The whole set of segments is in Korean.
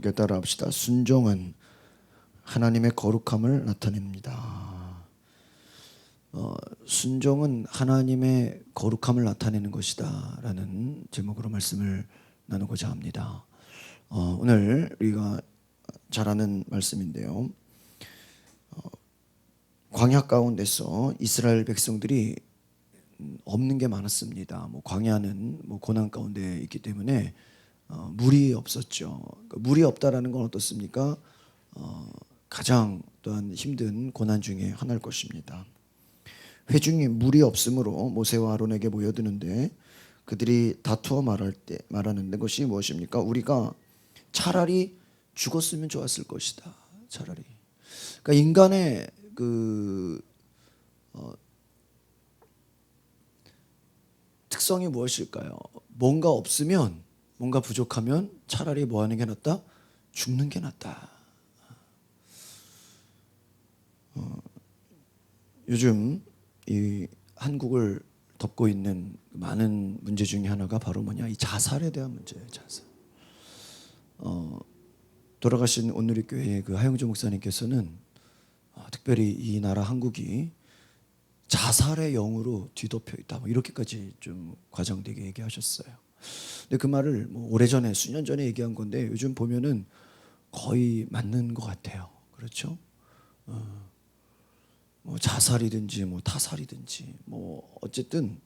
함께 따라합시다. 순종은 하나님의 거룩함을 나타냅니다. 순종은 하나님의 거룩함을 나타내는 것이다 라는 제목으로 말씀을 나누고자 합니다. 오늘 우리가 잘 아는 말씀인데요. 광야 가운데서 이스라엘 백성들이 없는 게 많았습니다. 광야는 고난 가운데 있기 때문에 물이 없었죠. 물이 없다라는 건 어떻습니까? 가장 또한 힘든 고난 중에 하나일 것입니다. 회중이 물이 없으므로 모세와 아론에게 모여드는데 그들이 다투어 말하는 것이 무엇입니까? 우리가 차라리 죽었으면 좋았을 것이다. 차라리. 그러니까 인간의 특성이 무엇일까요? 뭔가 없으면, 뭔가 부족하면 차라리 뭐 하는 게 낫다? 죽는 게 낫다. 요즘 이 한국을 덮고 있는 많은 문제 중에 하나가 바로 뭐냐? 이 자살에 대한 문제예요. 자살. 돌아가신 온누리교회의 하영주 목사님께서는 특별히 이 나라 한국이 자살의 영으로 뒤덮여 있다. 이렇게까지 좀 과장되게 얘기하셨어요. 근데 그 말을 오래전에 수년 전에 얘기한 건데 요즘 보면은 거의 맞는 것 같아요. 그렇죠? 자살이든지 타살이든지 어쨌든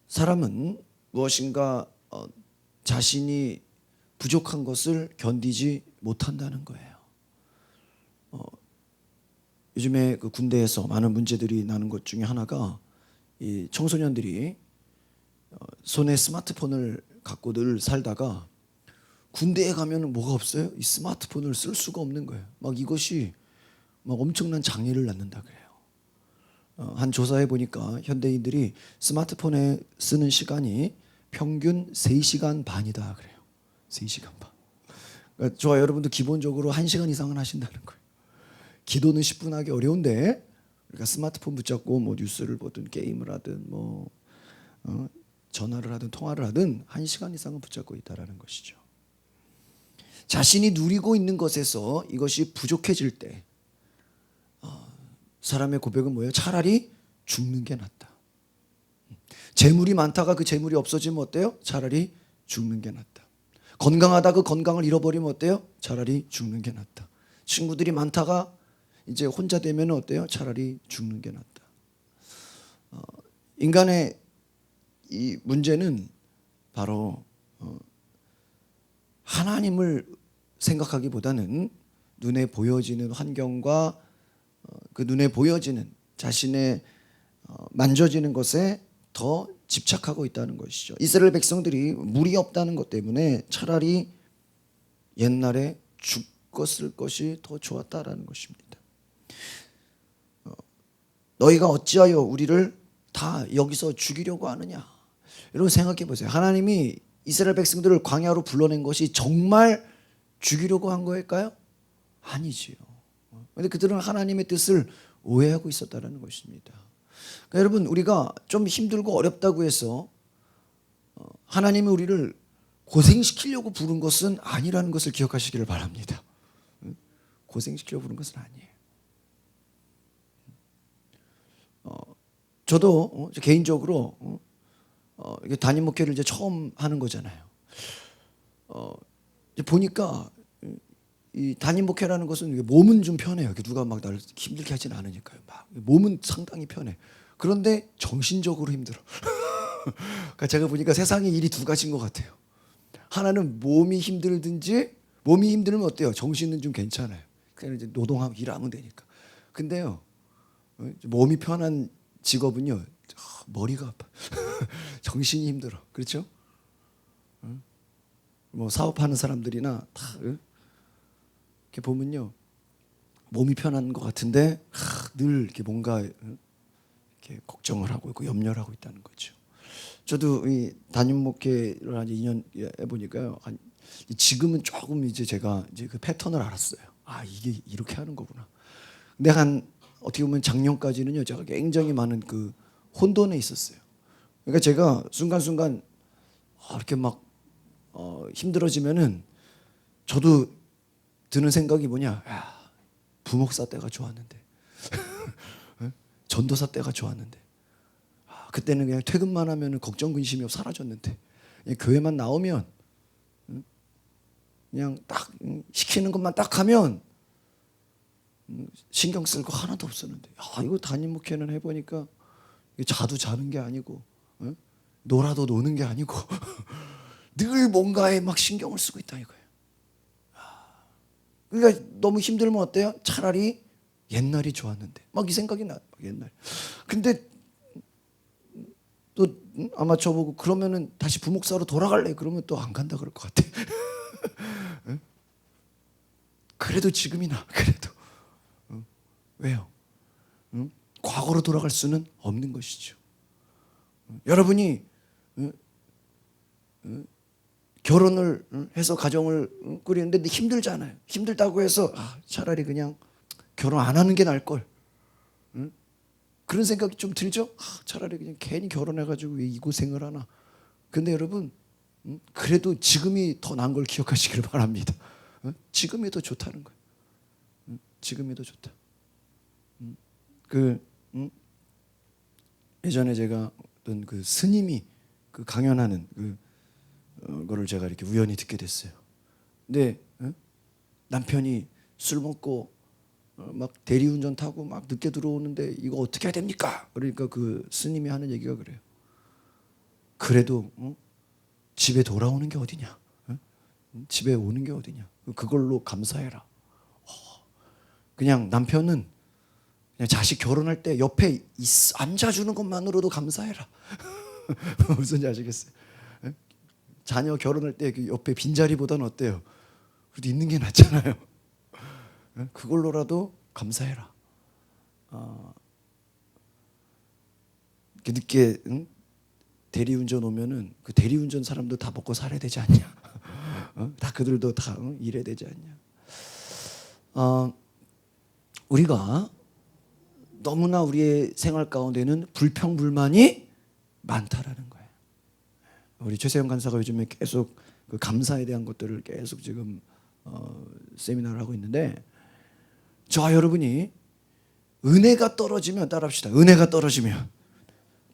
사람은 무엇인가 자신이 부족한 것을 견디지 못한다는 거예요. 요즘에 군대에서 많은 문제들이 나는 것 중에 하나가 이 청소년들이 손에 스마트폰을 갖고 늘 살다가 군대에 가면 뭐가 없어요? 이 스마트폰을 쓸 수가 없는 거예요. 이것이 엄청난 장애를 낳는다 그래요. 한 조사해 보니까 현대인들이 스마트폰에 쓰는 시간이 평균 3시간 반이다 그래요. 3시간 반. 그러니까 저와 여러분도 기본적으로 1시간 이상은 하신다는 거예요. 기도는 10분 하기 어려운데 그러니까 스마트폰 붙잡고 뉴스를 보든 게임을 하든 전화를 하든 통화를 하든 1시간 이상은 붙잡고 있다라는 것이죠. 자신이 누리고 있는 것에서 이것이 부족해질 때 사람의 고백은 뭐예요? 차라리 죽는 게 낫다. 재물이 많다가 그 재물이 없어지면 어때요? 차라리 죽는 게 낫다. 건강하다 그 건강을 잃어버리면 어때요? 차라리 죽는 게 낫다. 친구들이 많다가 이제 혼자 되면 어때요? 차라리 죽는 게 낫다. 인간의 이 문제는 바로 하나님을 생각하기보다는 눈에 보여지는 환경과 그 눈에 보여지는 자신의 만져지는 것에 더 집착하고 있다는 것이죠. 이스라엘 백성들이 물이 없다는 것 때문에 차라리 옛날에 죽었을 것이 더 좋았다라는 것입니다. 너희가 어찌하여 우리를 다 여기서 죽이려고 하느냐? 여러분 생각해 보세요. 하나님이 이스라엘 백성들을 광야로 불러낸 것이 정말 죽이려고 한 거일까요? 아니지요. 그런데 그들은 하나님의 뜻을 오해하고 있었다는 것입니다. 그러니까 여러분 우리가 좀 힘들고 어렵다고 해서 하나님이 우리를 고생시키려고 부른 것은 아니라는 것을 기억하시기를 바랍니다. 고생시키려고 부른 것은 아니에요. 저도 개인적으로 담임 목회를 이제 처음 하는 거잖아요. 이제 보니까 이 담임 목회라는 것은 몸은 좀 편해요. 누가 나를 힘들게 하진 않으니까요. 몸은 상당히 편해. 그런데 정신적으로 힘들어. 그러니까 제가 보니까 세상에 일이 두 가지인 것 같아요. 하나는 몸이 힘들든지 몸이 힘들면 어때요? 정신은 좀 괜찮아요. 그냥 이제 노동하고 일하면 되니까. 근데요, 몸이 편한 직업은요, 머리가 아파. 정신이 힘들어. 그렇죠? 사업하는 사람들이나 다 이렇게 보면요, 몸이 편한 것 같은데 늘 이렇게 뭔가 이렇게 걱정을 하고 있고 염려를 하고 있다는 거죠. 저도 이 담임 목회를 한 2년 해보니까요, 지금은 조금 이제 제가 이제 그 패턴을 알았어요. 이게 이렇게 하는 거구나. 근데 어떻게 보면 작년까지는요, 제가 굉장히 많은 혼돈에 있었어요. 그러니까 제가 순간순간 이렇게 힘들어지면은 저도 드는 생각이 뭐냐? 야, 부목사 때가 좋았는데, 전도사 때가 좋았는데, 그때는 그냥 퇴근만 하면 걱정 근심이 사라졌는데, 교회만 나오면 그냥 딱 시키는 것만 딱 하면 신경 쓸 거 하나도 없었는데, 이거 담임 목회는 해보니까 자도 자는 게 아니고 놀아도 노는 게 아니고 늘 뭔가에 막 신경을 쓰고 있다 이거예요. 그러니까 너무 힘들면 어때요? 차라리 옛날이 좋았는데 막 이 생각이 나. 옛날. 근데 또 아마 저보고 그러면은 다시 부목사로 돌아갈래? 그러면 또 안 간다 그럴 것 같아. 그래도 지금이 나. 그래도 왜요? 과거로 돌아갈 수는 없는 것이죠. 여러분이 결혼을 해서 가정을 꾸리는데 힘들잖아요. 힘들다고 해서 차라리 그냥 결혼 안 하는 게 나을 걸. 그런 생각이 좀 들죠? 차라리 그냥 괜히 결혼해가지고 왜 이 고생을 하나. 근데 여러분 그래도 지금이 더 나은 걸 기억하시길 바랍니다. 지금이 더 좋다는 거예요. 지금이 더 좋다. 예전에 제가 어떤 그 스님이 그 강연하는 거를 제가 이렇게 우연히 듣게 됐어요. 근데 남편이 술 먹고 막 대리운전 타고 막 늦게 들어오는데 이거 어떻게 해야 됩니까? 그러니까 그 스님이 하는 얘기가 그래요. 그래도 집에 돌아오는 게 어디냐? 집에 오는 게 어디냐? 그걸로 감사해라. 그냥 남편은 그냥 자식 결혼할 때 옆에 앉아주는 것만으로도 감사해라. 무슨 아시겠어요? 자녀 결혼할 때 그 옆에 빈자리보다는 어때요? 그래도 있는 게 낫잖아요. 그걸로라도 감사해라. 늦게 대리운전 오면은 그 대리운전 사람도 다 먹고 살아야 되지 않냐? 다 그들도 다 일해야 되지 않냐? 우리가 너무나 우리의 생활 가운데는 불평불만이 많다라는 거예요. 우리 최세영 간사가 요즘에 계속 그 감사에 대한 것들을 계속 지금 세미나를 하고 있는데, 저와 여러분이 은혜가 떨어지면, 따라합시다. 은혜가 떨어지면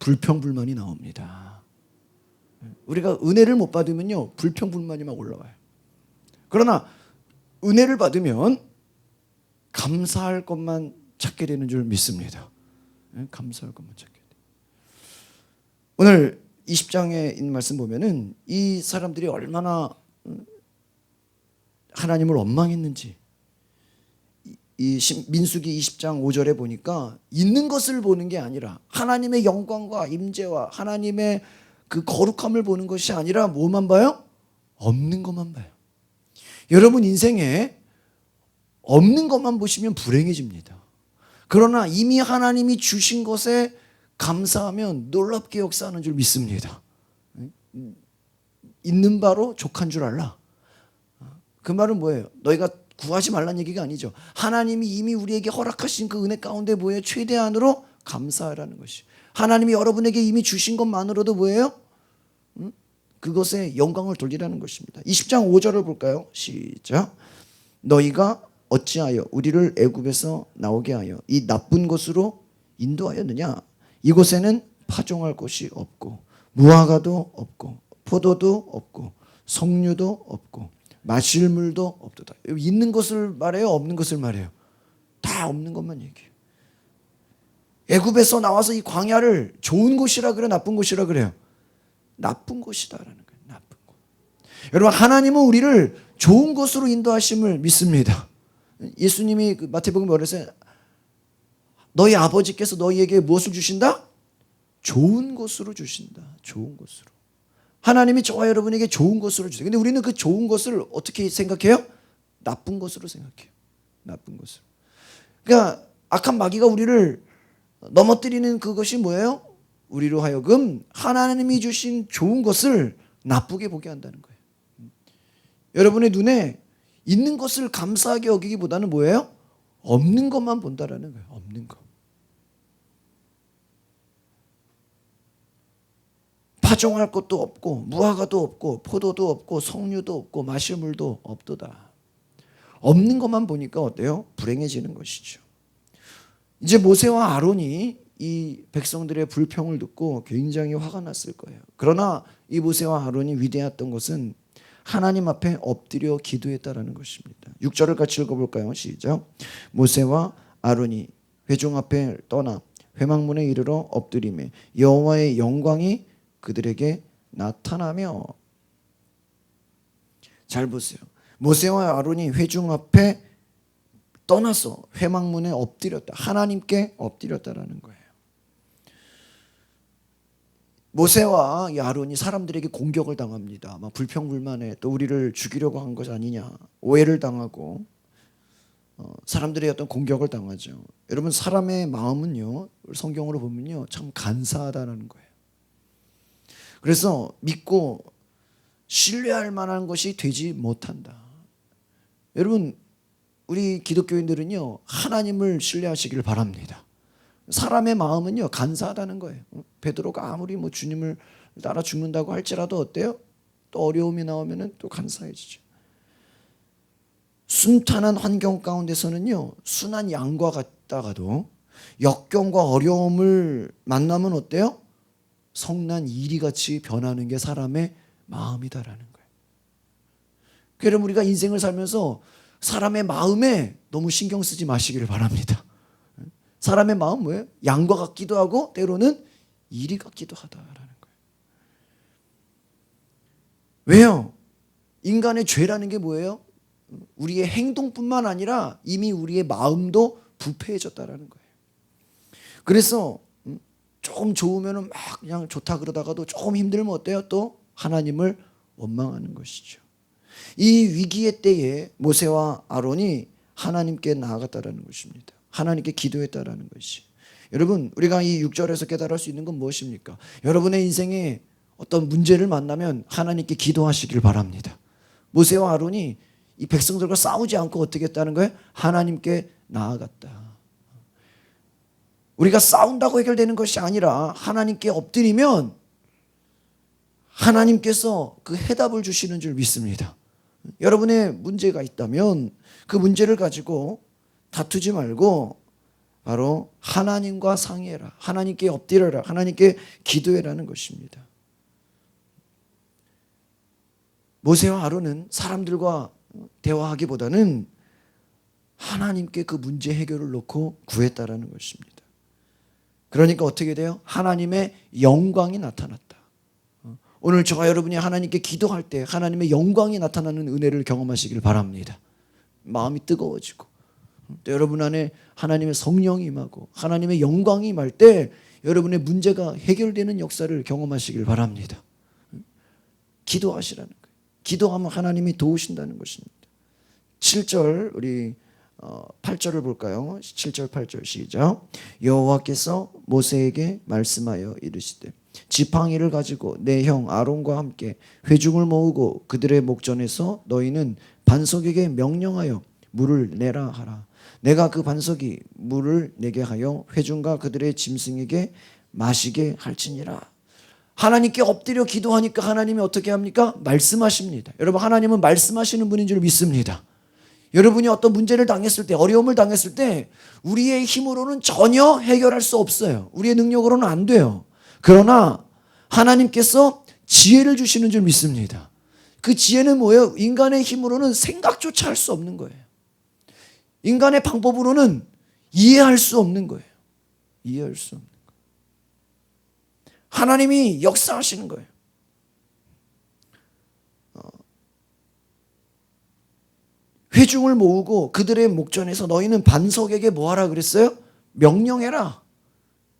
불평불만이 나옵니다. 우리가 은혜를 못 받으면요 불평불만이 막 올라와요. 그러나 은혜를 받으면 감사할 것만 찾게 되는 줄 믿습니다. 감사할 것만 찾게 돼. 오늘 20장에 있는 말씀 보면은 이 사람들이 얼마나 하나님을 원망했는지, 이 민수기 20장 5절에 보니까 있는 것을 보는 게 아니라 하나님의 영광과 임재와 하나님의 그 거룩함을 보는 것이 아니라 뭐만 봐요? 없는 것만 봐요. 여러분 인생에 없는 것만 보시면 불행해집니다. 그러나 이미 하나님이 주신 것에 감사하면 놀랍게 역사하는 줄 믿습니다. 있는 바로 족한 줄 알라. 그 말은 뭐예요? 너희가 구하지 말라는 얘기가 아니죠. 하나님이 이미 우리에게 허락하신 그 은혜 가운데 뭐예요? 최대한으로 감사하라는 것이. 하나님이 여러분에게 이미 주신 것만으로도 뭐예요? 그것에 영광을 돌리라는 것입니다. 20장 5절을 볼까요? 시작. 너희가 어찌하여 우리를 애굽에서 나오게 하여 이 나쁜 곳으로 인도하였느냐? 이곳에는 파종할 곳이 없고 무화과도 없고 포도도 없고 석류도 없고 마실 물도 없도다. 있는 것을 말해요? 없는 것을 말해요? 다 없는 것만 얘기해요. 애굽에서 나와서 이 광야를 좋은 곳이라 그래요? 나쁜 곳이라 그래요? 나쁜 곳이다라는 거예요. 나쁜 곳. 여러분 하나님은 우리를 좋은 곳으로 인도하심을 믿습니다. 예수님이 그 마태복음 뭐랬어요? 너희 아버지께서 너희에게 무엇을 주신다? 좋은 곳으로 주신다. 좋은 곳으로. 하나님이 저와 여러분에게 좋은 것으로 주세요. 근데 우리는 그 좋은 것을 어떻게 생각해요? 나쁜 것으로 생각해요. 나쁜 것으로. 그러니까 악한 마귀가 우리를 넘어뜨리는 그것이 뭐예요? 우리로 하여금 하나님이 주신 좋은 것을 나쁘게 보게 한다는 거예요. 여러분의 눈에 있는 것을 감사하게 여기기보다는 뭐예요? 없는 것만 본다라는 거예요. 없는 것. 파종할 것도 없고 무화과도 없고 포도도 없고 석류도 없고 마실 물도 없도다. 없는 것만 보니까 어때요? 불행해지는 것이죠. 이제 모세와 아론이 이 백성들의 불평을 듣고 굉장히 화가 났을 거예요. 그러나 이 모세와 아론이 위대했던 것은 하나님 앞에 엎드려 기도했다라는 것입니다. 6절을 같이 읽어볼까요? 시작. 모세와 아론이 회중 앞에 떠나 회막문에 이르러 엎드리매 여호와의 영광이 그들에게 나타나며. 잘 보세요. 모세와 아론이 회중 앞에 떠나서 회막문에 엎드렸다. 하나님께 엎드렸다라는 거예요. 모세와 아론이 사람들에게 공격을 당합니다. 막 불평불만해. 또 우리를 죽이려고 한 것 아니냐. 오해를 당하고 사람들의 어떤 공격을 당하죠. 여러분, 사람의 마음은요, 성경으로 보면요, 참 간사하다는 거예요. 그래서 믿고 신뢰할 만한 것이 되지 못한다. 여러분, 우리 기독교인들은요, 하나님을 신뢰하시길 바랍니다. 사람의 마음은요, 간사하다는 거예요. 베드로가 아무리 뭐 주님을 따라 죽는다고 할지라도 어때요? 또 어려움이 나오면은 또 간사해지죠. 순탄한 환경 가운데서는요, 순한 양과 같다가도 역경과 어려움을 만나면 어때요? 성난 이리같이 변하는 게 사람의 마음이다라는 거예요. 그러면 우리가 인생을 살면서 사람의 마음에 너무 신경 쓰지 마시기를 바랍니다. 사람의 마음 뭐예요? 양과 같기도 하고 때로는 이리 같기도 하다라는 거예요. 왜요? 인간의 죄라는 게 뭐예요? 우리의 행동뿐만 아니라 이미 우리의 마음도 부패해졌다라는 거예요. 그래서 조금 좋으면 막 그냥 좋다 그러다가도 조금 힘들면 어때요? 또 하나님을 원망하는 것이죠. 이 위기의 때에 모세와 아론이 하나님께 나아갔다라는 것입니다. 하나님께 기도했다라는 것이. 여러분, 우리가 이 6절에서 깨달을 수 있는 건 무엇입니까? 여러분의 인생에 어떤 문제를 만나면 하나님께 기도하시길 바랍니다. 모세와 아론이 이 백성들과 싸우지 않고 어떻게 했다는 거예요? 하나님께 나아갔다. 우리가 싸운다고 해결되는 것이 아니라 하나님께 엎드리면 하나님께서 그 해답을 주시는 줄 믿습니다. 여러분의 문제가 있다면 그 문제를 가지고 다투지 말고 바로 하나님과 상의해라. 하나님께 엎드려라. 하나님께 기도해라는 것입니다. 모세와 아론은 사람들과 대화하기보다는 하나님께 그 문제 해결을 놓고 구했다라는 것입니다. 그러니까 어떻게 돼요? 하나님의 영광이 나타났다. 오늘 저와 여러분이 하나님께 기도할 때 하나님의 영광이 나타나는 은혜를 경험하시길 바랍니다. 마음이 뜨거워지고 또 여러분 안에 하나님의 성령이 임하고 하나님의 영광이 임할 때 여러분의 문제가 해결되는 역사를 경험하시길 바랍니다. 기도하시라는 거예요. 기도하면 하나님이 도우신다는 것입니다. 7절 우리 8절을 볼까요? 7절 8절 시작. 여호와께서 모세에게 말씀하여 이르시되 지팡이를 가지고 내 형 아론과 함께 회중을 모으고 그들의 목전에서 너희는 반석에게 명령하여 물을 내라 하라. 내가 그 반석이 물을 내게 하여 회중과 그들의 짐승에게 마시게 할지니라. 하나님께 엎드려 기도하니까 하나님이 어떻게 합니까? 말씀하십니다. 여러분, 하나님은 말씀하시는 분인 줄 믿습니다. 여러분이 어떤 문제를 당했을 때, 어려움을 당했을 때 우리의 힘으로는 전혀 해결할 수 없어요. 우리의 능력으로는 안 돼요. 그러나 하나님께서 지혜를 주시는 줄 믿습니다. 그 지혜는 뭐예요? 인간의 힘으로는 생각조차 할 수 없는 거예요. 인간의 방법으로는 이해할 수 없는 거예요. 이해할 수 없는 거예요. 하나님이 역사하시는 거예요. 회중을 모으고 그들의 목전에서 너희는 반석에게 뭐하라 그랬어요? 명령해라.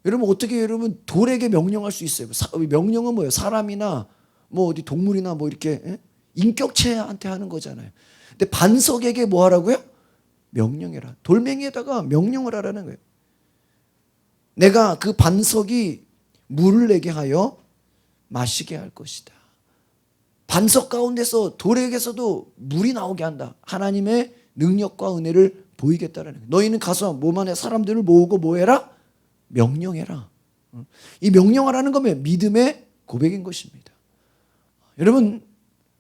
여러분, 어떻게 여러분 돌에게 명령할 수 있어요? 명령은 뭐예요? 사람이나 뭐 어디 동물이나 뭐 이렇게 인격체한테 하는 거잖아요. 근데 반석에게 뭐 하라고요? 명령해라. 돌멩이에다가 명령을 하라는 거예요. 내가 그 반석이 물을 내게 하여 마시게 할 것이다. 반석 가운데서 돌에게서도 물이 나오게 한다. 하나님의 능력과 은혜를 보이겠다라는 거예요. 너희는 가서 몸 안에 사람들을 모으고 뭐 해라? 명령해라. 이 명령하라는 거면 믿음의 고백인 것입니다. 여러분,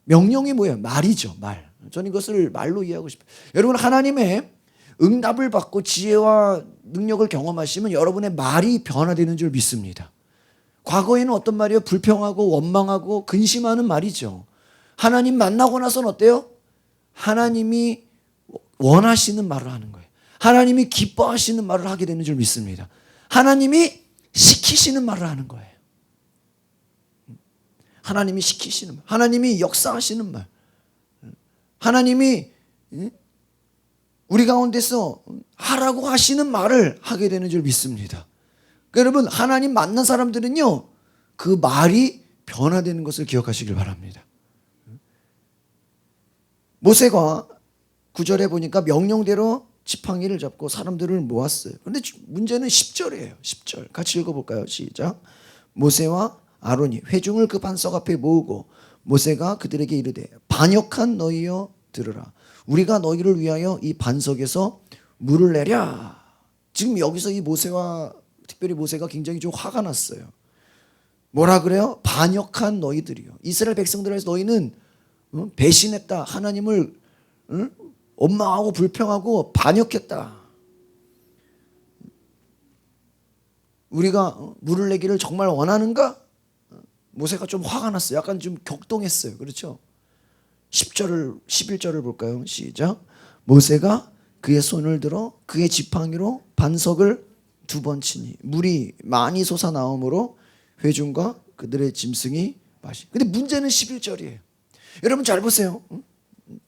명령이 뭐예요? 말이죠. 말. 저는 이것을 말로 이해하고 싶어요. 여러분, 하나님의 응답을 받고 지혜와 능력을 경험하시면 여러분의 말이 변화되는 줄 믿습니다. 과거에는 어떤 말이에요? 불평하고 원망하고 근심하는 말이죠. 하나님 만나고 나서는 어때요? 하나님이 원하시는 말을 하는 거예요. 하나님이 기뻐하시는 말을 하게 되는 줄 믿습니다. 하나님이 시키시는 말을 하는 거예요. 하나님이 시키시는 말, 하나님이 역사하시는 말, 하나님이 우리 가운데서 하라고 하시는 말을 하게 되는 줄 믿습니다. 여러분, 하나님 만난 사람들은요, 그 말이 변화되는 것을 기억하시길 바랍니다. 모세가 9절에 보니까 명령대로 지팡이를 잡고 사람들을 모았어요. 그런데 문제는 10절이에요. 10절 같이 읽어볼까요? 시작. 모세와 아론이 회중을 그 반석 앞에 모으고 모세가 그들에게 이르되 반역한 너희여 들으라. 우리가 너희를 위하여 이 반석에서 물을 내랴. 지금 여기서 이 모세와 특별히 모세가 굉장히 좀 화가 났어요. 뭐라 그래요? 반역한 너희들이요. 이스라엘 백성들에서 너희는 배신했다. 하나님을 원망하고 불평하고 반역했다. 우리가 물을 내기를 정말 원하는가? 모세가 좀 화가 났어요. 약간 좀 격동했어요. 그렇죠? 10절을 11절을 볼까요? 시작. 모세가 그의 손을 들어 그의 지팡이로 반석을 2번 치니 물이 많이 솟아나오므로 회중과 그들의 짐승이 마시. 근데 문제는 11절이에요. 여러분 잘 보세요.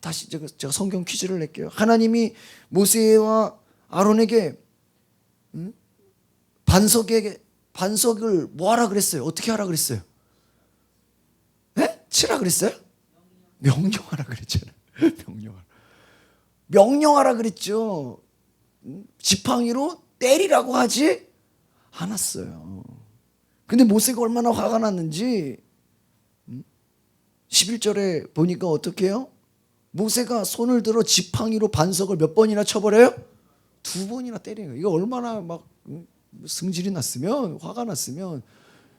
다시 제가 성경 퀴즈를 낼게요. 하나님이 모세와 아론에게 반석을 뭐 하라 그랬어요? 어떻게 하라 그랬어요? 네? 치라 그랬어요? 명령하라 그랬잖아요. 명령하라 그랬죠. 지팡이로 때리라고 하지 않았어요. 근데 모세가 얼마나 화가 났는지 11절에 보니까 어떻게 해요? 모세가 손을 들어 지팡이로 반석을 몇 번이나 쳐버려요? 2번이나 때리는 거예요. 이거 얼마나 막 승질이 났으면, 화가 났으면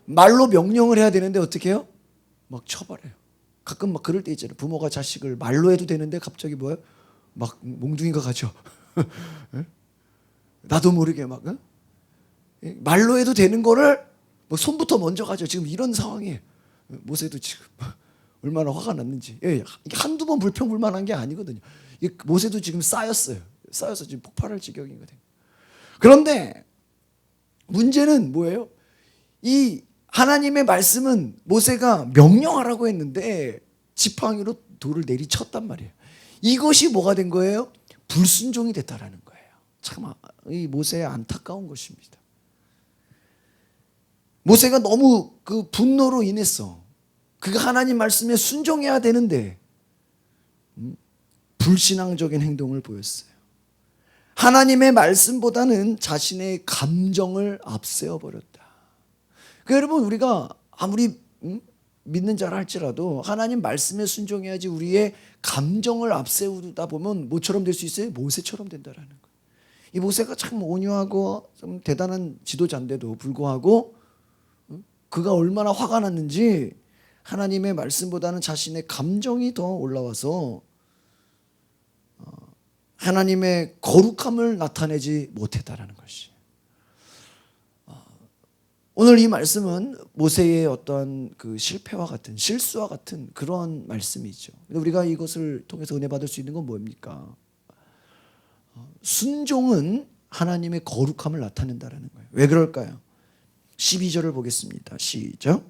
말로 명령을 해야 되는데 어떻게 해요? 막 쳐버려요. 가끔 막 그럴 때 있잖아요. 부모가 자식을 말로 해도 되는데 갑자기 뭐예요? 막 몽둥이가 가죠. 나도 모르게 막 말로 해도 되는 거를 뭐 손부터 먼저 가죠. 지금 이런 상황이에요. 모세도 지금 얼마나 화가 났는지. 이게 한두 번 불평불만한 게 아니거든요. 모세도 지금 쌓여서 지금 폭발할 지경이거든요. 그런데 문제는 뭐예요? 이 하나님의 말씀은 모세가 명령하라고 했는데 지팡이로 돌을 내리쳤단 말이에요. 이것이 뭐가 된 거예요? 불순종이 됐다라는 거예요. 참 이 모세의 안타까운 것입니다. 모세가 너무 그 분노로 인해서 그가 하나님 말씀에 순종해야 되는데 불신앙적인 행동을 보였어요. 하나님의 말씀보다는 자신의 감정을 앞세워 버렸다. 그러니까 여러분, 우리가 아무리 믿는 자라 할지라도 하나님 말씀에 순종해야지 우리의 감정을 앞세우다 보면 뭐처럼 될 수 있어요? 모세처럼 된다라는 거예요. 이 모세가 참 온유하고 좀 대단한 지도자인데도 불구하고 그가 얼마나 화가 났는지 하나님의 말씀보다는 자신의 감정이 더 올라와서 하나님의 거룩함을 나타내지 못했다라는 것이. 오늘 이 말씀은 모세의 어떠한 그 실패와 같은, 실수와 같은 그런 말씀이죠. 근데 우리가 이것을 통해서 은혜 받을 수 있는 건 뭡니까? 순종은 하나님의 거룩함을 나타낸다라는 거예요. 왜 그럴까요? 12절을 보겠습니다. 시작.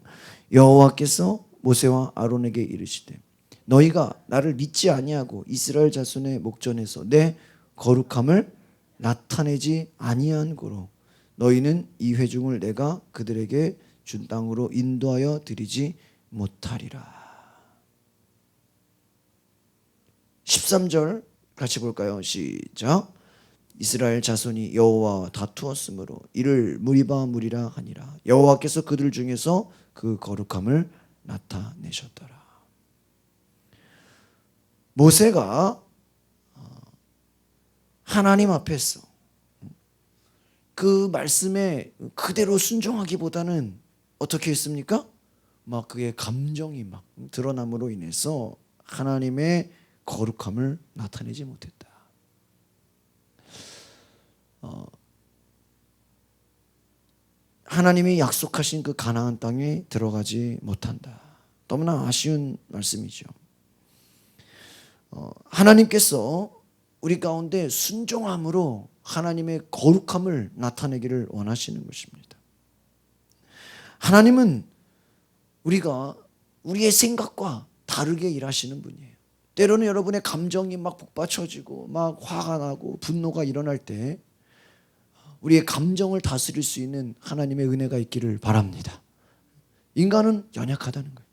여호와께서 모세와 아론에게 이르시되 너희가 나를 믿지 아니하고 이스라엘 자손의 목전에서 내 거룩함을 나타내지 아니한 고로 너희는 이 회중을 내가 그들에게 준 땅으로 인도하여 드리지 못하리라. 13절 같이 볼까요? 시작. 이스라엘 자손이 여호와와 다투었으므로 이를 무리라 하니라. 여호와께서 그들 중에서 그 거룩함을 나타내셨더라. 모세가 하나님 앞에서 그 말씀에 그대로 순종하기보다는 어떻게 했습니까? 막 그의 감정이 막 드러남으로 인해서 하나님의 거룩함을 나타내지 못했다. 하나님이 약속하신 그 가나안 땅에 들어가지 못한다. 너무나 아쉬운 말씀이죠. 하나님께서 우리 가운데 순종함으로 하나님의 거룩함을 나타내기를 원하시는 것입니다. 하나님은 우리가 우리의 생각과 다르게 일하시는 분이에요. 때로는 여러분의 감정이 막 북받쳐지고 막 화가 나고 분노가 일어날 때 우리의 감정을 다스릴 수 있는 하나님의 은혜가 있기를 바랍니다. 인간은 연약하다는 거예요.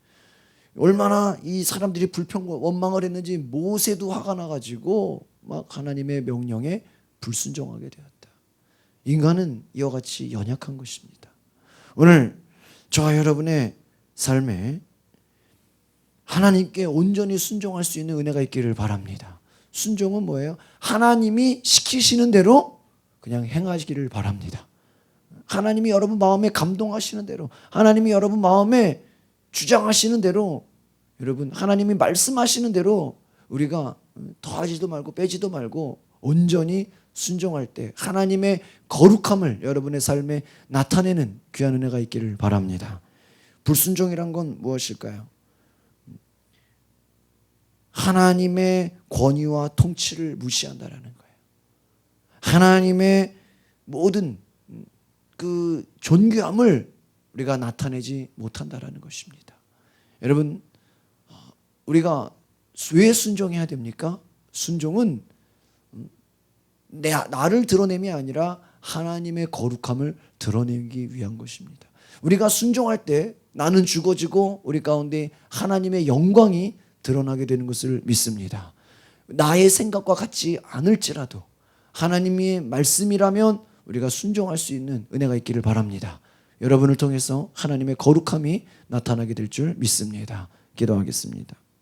얼마나 이 사람들이 원망을 했는지 모세도 화가 나가지고 막 하나님의 명령에 불순종하게 되었다. 인간은 이와 같이 연약한 것입니다. 오늘 저와 여러분의 삶에 하나님께 온전히 순종할 수 있는 은혜가 있기를 바랍니다. 순종은 뭐예요? 하나님이 시키시는 대로 그냥 행하시기를 바랍니다. 하나님이 여러분 마음에 감동하시는 대로, 하나님이 여러분 마음에 주장하시는 대로, 여러분 하나님이 말씀하시는 대로 우리가 더하지도 말고 빼지도 말고 온전히 순종할 때 하나님의 거룩함을 여러분의 삶에 나타내는 귀한 은혜가 있기를 바랍니다. 불순종이란 건 무엇일까요? 하나님의 권위와 통치를 무시한다라는 거예요. 하나님의 모든 그 존귀함을 우리가 나타내지 못한다라는 것입니다. 여러분, 우리가 왜 순종해야 됩니까? 순종은 나를 드러냄이 아니라 하나님의 거룩함을 드러내기 위한 것입니다. 우리가 순종할 때 나는 죽어지고 우리 가운데 하나님의 영광이 드러나게 되는 것을 믿습니다. 나의 생각과 같지 않을지라도 하나님의 말씀이라면 우리가 순종할 수 있는 은혜가 있기를 바랍니다. 여러분을 통해서 하나님의 거룩함이 나타나게 될 줄 믿습니다. 기도하겠습니다.